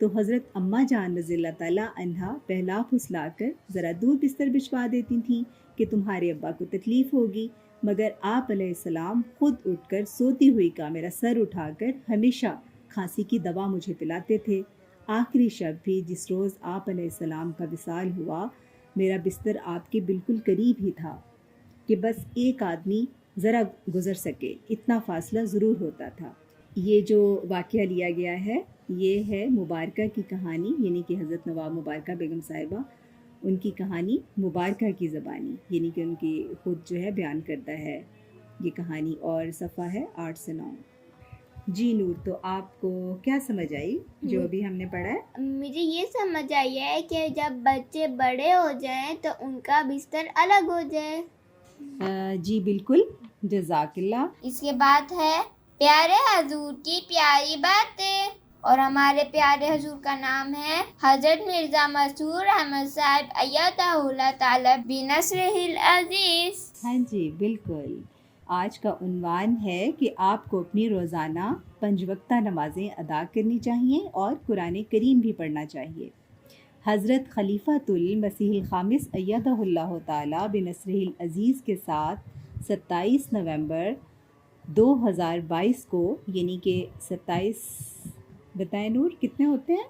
تو حضرت اماں جان رضی اللہ تعالیٰ عنہا پہلا پھسلا کر ذرا دور بستر بچھوا دیتی تھیں کہ تمہارے ابا کو تکلیف ہوگی، مگر آپ علیہ السلام خود اٹھ کر سوتی ہوئی کا میرا سر اٹھا کر ہمیشہ کھانسی کی دوا مجھے پلاتے تھے۔ آخری شب بھی جس روز آپ علیہ السلام کا وصال ہوا، میرا بستر آپ کے بالکل قریب ہی تھا کہ بس ایک آدمی ذرا گزر سکے، اتنا فاصلہ ضرور ہوتا تھا۔ یہ جو واقعہ لیا گیا ہے یہ ہے مبارکہ کی کہانی، یعنی کہ حضرت نواب مبارکہ بیگم صاحبہ، ان کی کہانی مبارکہ کی زبانی، یعنی کہ ان کی خود جو ہے بیان کرتا ہے یہ کہانی، اور صفحہ ہے 8 سے 9۔ جی نور، تو آپ کو کیا سمجھ آئی جو ابھی ہم نے پڑھا ہے؟ مجھے یہ سمجھ آئی ہے کہ جب بچے بڑے ہو جائیں تو ان کا بستر الگ ہو جائے۔ جی بالکل، جزاک اللہ۔ اس کے بعد ہے پیارے حضور کی پیاری باتیں، اور ہمارے پیارے حضور کا نام ہے حضرت مرزا مسرور احمد صاحب ایدہ اللہ تعالی بنصرہ العزیز۔ ہاں جی بالکل، آج کا عنوان ہے کہ آپ کو اپنی روزانہ 5 وقتہ نمازیں ادا کرنی چاہیے اور قرآن کریم بھی پڑھنا چاہیے۔ حضرت خلیفۃ المسیح الخامس ایدہ اللہ تعالی بنصرہ العزیز کے ساتھ 27 نومبر 2022 کو، یعنی کہ 27 بتائیں نور کتنے ہوتے ہیں؟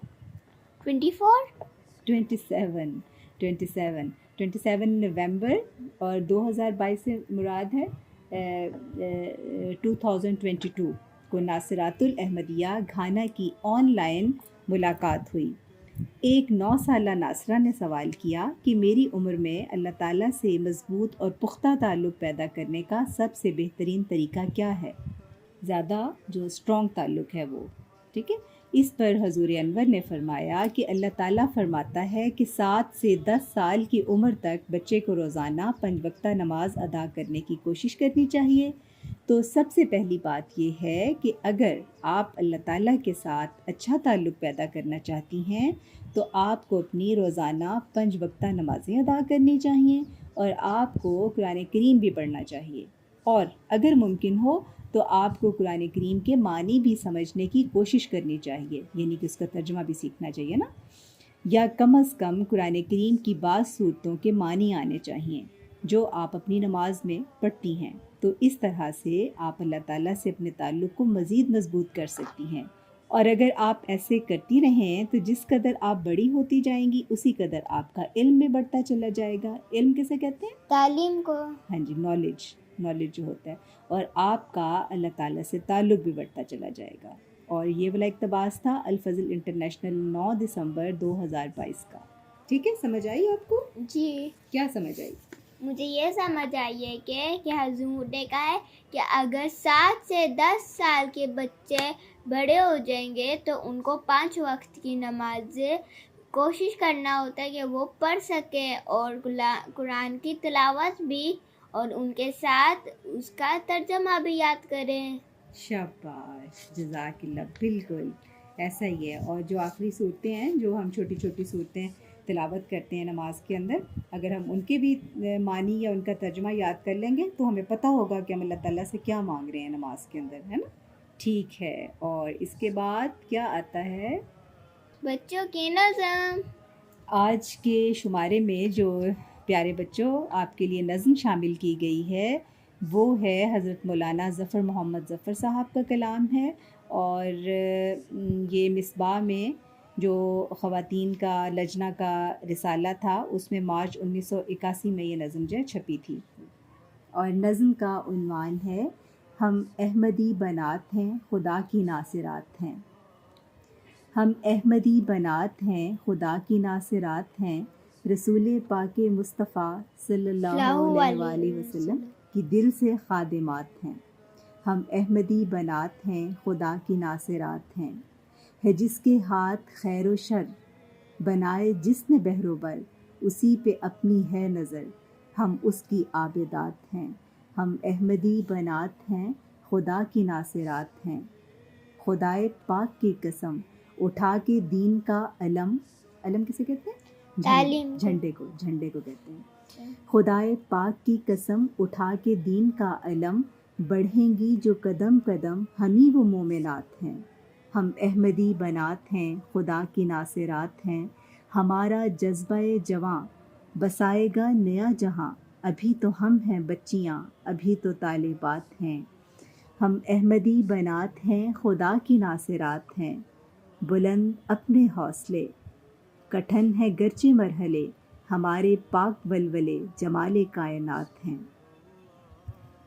27 نومبر، اور 2022 سے مراد ہے 2022 کو ناصرات الاحمدیہ گھانا کی آن لائن ملاقات ہوئی۔ ایک 9 سالہ ناصرہ نے سوال کیا کہ میری عمر میں اللہ تعالیٰ سے مضبوط اور پختہ تعلق پیدا کرنے کا سب سے بہترین طریقہ کیا ہے؟ زیادہ جو اسٹرانگ تعلق ہے وہ، ٹھیک ہے۔ اس پر حضور انور نے فرمایا کہ اللہ تعالیٰ فرماتا ہے کہ 7 سے 10 سال کی عمر تک بچے کو روزانہ 5 وقتہ نماز ادا کرنے کی کوشش کرنی چاہیے۔ تو سب سے پہلی بات یہ ہے کہ اگر آپ اللہ تعالیٰ کے ساتھ اچھا تعلق پیدا کرنا چاہتی ہیں تو آپ کو اپنی روزانہ 5 وقتہ نمازیں ادا کرنی چاہیے، اور آپ کو قرآن کریم بھی پڑھنا چاہیے، اور اگر ممکن ہو تو آپ کو قرآن کریم کے معنی بھی سمجھنے کی کوشش کرنی چاہیے، یعنی کہ اس کا ترجمہ بھی سیکھنا چاہیے نا، یا کم از کم قرآن کریم کی بعض صورتوں کے معنی آنے چاہیے جو آپ اپنی نماز میں پڑھتی ہیں۔ تو اس طرح سے آپ اللہ تعالیٰ سے اپنے تعلق کو مزید مضبوط کر سکتی ہیں، اور اگر آپ ایسے کرتی رہیں تو جس قدر آپ بڑی ہوتی جائیں گی اسی قدر آپ کا علم بھی بڑھتا چلا جائے گا۔ علم کسے کہتے ہیں؟ تعلیم کو۔ ہاں جی، نالج جو ہوتا ہے، اور آپ کا اللہ تعالیٰ سے تعلق بھی بڑھتا چلا جائے گا۔ اور یہ والا اقتباس تھا الفضل انٹرنیشنل 9 دسمبر 2022 کا۔ ٹھیک ہے، سمجھ آئی آپ کو؟ جی، کیا سمجھ آئی؟ مجھے یہ سمجھ آئی ہے کہ حضور نے کہا ہے کہ اگر 7 سے 10 سال کے بچے بڑے ہو جائیں گے تو ان کو 5 وقت کی نماز کوشش کرنا ہوتا ہے کہ وہ پڑھ سکیں، اور قرآن کی تلاوت بھی، اور ان کے ساتھ اس کا ترجمہ بھی یاد کریں۔ شاباش، جزاک اللہ، بالکل ایسا ہی ہے۔ اور جو آخری صورتیں ہیں جو ہم چھوٹی چھوٹی صورتیں تلاوت کرتے ہیں نماز کے اندر، اگر ہم ان کے بھی معنی یا ان کا ترجمہ یاد کر لیں گے تو ہمیں پتہ ہوگا کہ ہم اللہ تعالیٰ سے کیا مانگ رہے ہیں نماز کے اندر، ہے نا؟ ٹھیک ہے، اور اس کے بعد کیا آتا ہے؟ بچوں کی نظم۔ آج کے شمارے میں جو پیارے بچوں آپ کے لیے نظم شامل کی گئی ہے وہ ہے حضرت مولانا ظفر محمد ظفر صاحب کا کلام ہے، اور یہ مصباح میں جو خواتین کا لجنہ کا رسالہ تھا اس میں مارچ 1981 میں یہ نظم جو چھپی تھی، اور نظم کا عنوان ہے ہم احمدی بنات ہیں خدا کی ناصرات ہیں۔ ہم احمدی بنات ہیں خدا کی ناصرات ہیں، رسول پاک مصطفیٰ صلی اللہ علیہ وسلم کی دل سے خادمات ہیں۔ ہم احمدی بنات ہیں خدا کی ناصرات ہیں، ہے جس کے ہاتھ خیر و شر، بنائے جس نے بحر و بر، اسی پہ اپنی ہے نظر، ہم اس کی عابدات ہیں۔ ہم احمدی بنات ہیں خدا کی ناصرات ہیں، خدائے پاک کی قسم اٹھا کے دین کا علم کسے کہتے ہیں؟ تعلیم، جھنڈے کو کہتے ہیں۔ خدائے پاک کی قسم اٹھا کے دین کا علم، بڑھیں گی جو قدم قدم ہمیں وہ مومنات ہیں۔ ہم احمدی بنات ہیں، خدا کی ناصرات ہیں، ہمارا جذبہ جواں بسائے گا نیا جہاں، ابھی تو ہم ہیں بچیاں، ابھی تو طالبات ہیں۔ ہم احمدی بنات ہیں، خدا کی ناصرات ہیں، بلند اپنے حوصلے، کٹھن ہے گرچہ مرحلے، ہمارے پاک ولولے جمال کائنات ہیں۔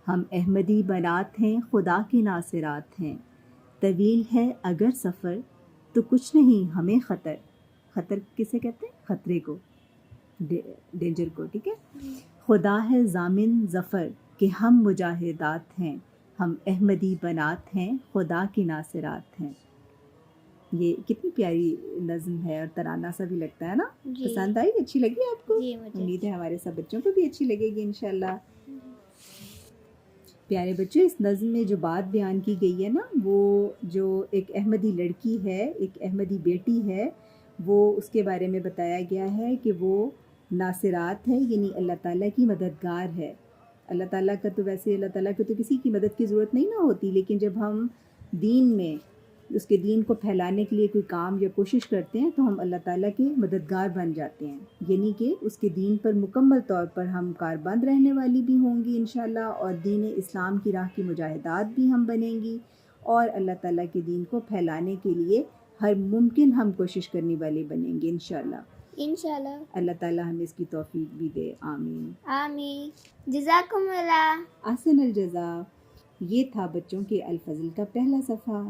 ہم احمدی بنات ہیں، خدا کی ناصرات ہیں، طویل ہے اگر سفر تو کچھ نہیں ہمیں خطر۔ خطر کسے کہتے ہیں؟ خطرے کو، ڈینجر کو، ٹھیک ہے۔ خدا ہے ضامن ظفر کہ ہم مجاہدات ہیں، ہم احمدی بنات ہیں، خدا کی ناصرات ہیں۔ یہ کتنی پیاری نظم ہے اور ترانہ سا بھی لگتا ہے نا؟ جی پسند آئی؟ اچھی لگی آپ کو؟ جی مجھے امید ہے ہمارے سب بچوں کو بھی اچھی لگے گی انشاءاللہ۔ پیارے بچوں، اس نظم میں جو بات بیان کی گئی ہے نا، وہ جو ایک احمدی لڑکی ہے، ایک احمدی بیٹی ہے، وہ اس کے بارے میں بتایا گیا ہے کہ وہ ناصرات ہے، یعنی اللہ تعالیٰ کی مددگار ہے۔ اللہ تعالیٰ کا تو ویسے اللہ تعالیٰ کو تو کسی کی مدد کی ضرورت نہیں نہ ہوتی، لیکن جب ہم دین میں اس کے دین کو پھیلانے کے لیے کوئی کام یا کوشش کرتے ہیں تو ہم اللہ تعالیٰ کے مددگار بن جاتے ہیں، یعنی کہ اس کے دین پر مکمل طور پر ہم کاربند رہنے والی بھی ہوں گی انشاءاللہ، اور دین اسلام کی راہ کی مجاہدات بھی ہم بنیں گی، اور اللہ تعالیٰ کے دین کو پھیلانے کے لیے ہر ممکن ہم کوشش کرنے والے بنیں گے انشاءاللہ۔ انشاءاللہ۔ اللہ تعالیٰ ہمیں اس کی توفیق بھی دے، آمین آمین۔ جزاکم اللہ۔ احسن الجزا۔ یہ تھا بچوں کے الفضل کا پہلا صفحہ۔